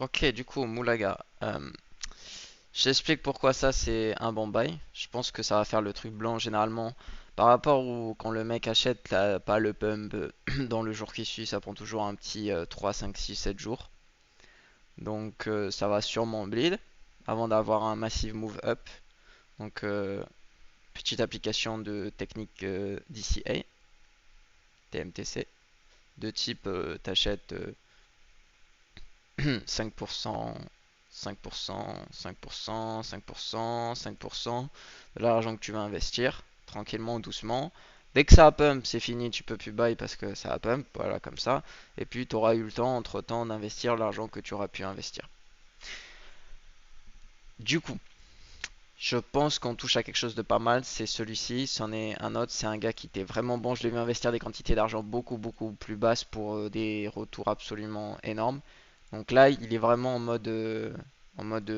Ok, du coup, Moulaga, je t'explique pourquoi ça c'est un bon bail. Je pense que ça va faire le truc blanc généralement. Par rapport où quand le mec achète pas le pump dans le jour qui suit, ça prend toujours un petit 3, 5, 6, 7 jours. Donc ça va sûrement bleed avant d'avoir un massive move up. Donc petite application de technique DCA, TMTC, de type t'achètes 5%, 5%, 5%, 5%, 5% de l'argent que tu vas investir, tranquillement, doucement. Dès que ça a pump, c'est fini, tu peux plus buy parce que ça a pump, voilà, comme ça. Et puis tu auras eu le temps, entre-temps, d'investir l'argent que tu auras pu investir. Du coup, je pense qu'on touche à quelque chose de pas mal, c'est celui-ci. C'en est un autre, c'est un gars qui était vraiment bon. Je l'ai vu investir des quantités d'argent beaucoup, beaucoup plus basses pour des retours absolument énormes. Donc là, il est vraiment en mode, en mode,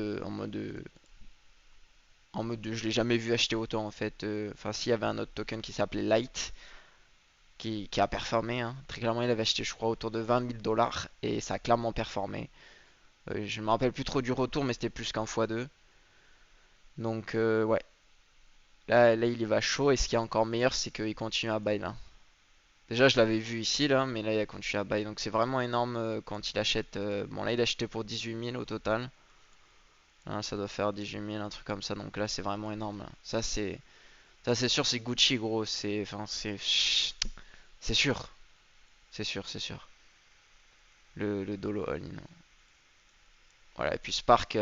je l'ai jamais vu acheter autant en fait. Enfin, s'il y avait un autre token qui s'appelait Light, qui a performé, hein. Très clairement, il avait acheté, je crois, autour de 20 000 dollars et ça a clairement performé. Je me rappelle plus trop du retour, mais c'était plus qu'un x2. Donc, ouais, là, il y va chaud. Et ce qui est encore meilleur, c'est qu'il continue à buy là. Déjà, je l'avais vu ici là, mais là, il a continué à buy. Donc, c'est vraiment énorme quand il achète. Bon, là, il a acheté pour 18 000 au total. Hein, ça doit faire 18 000, un truc comme ça. Donc là, c'est vraiment énorme, là. Ça, c'est sûr, c'est Gucci, gros. Enfin, c'est sûr. C'est sûr, c'est sûr. Le Dolo All-in. Voilà. Et puis Spark,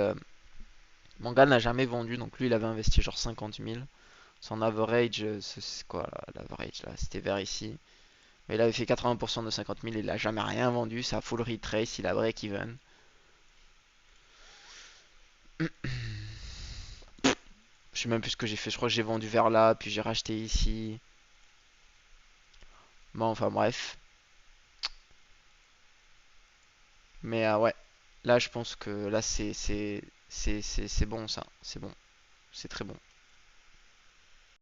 mon gars n'a jamais vendu. Donc lui, il avait investi genre 50 000. Son average, c'est quoi l'average là? C'était vers ici. Mais il avait fait 80% de 50 000. Il a jamais rien vendu. Ça a full retrace. Il a break even. Je sais même plus ce que j'ai fait. Je crois que j'ai vendu vers là. Puis j'ai racheté ici. Bon, enfin bref. Mais ouais. Là, je pense que là, c'est bon ça. C'est bon. C'est très bon.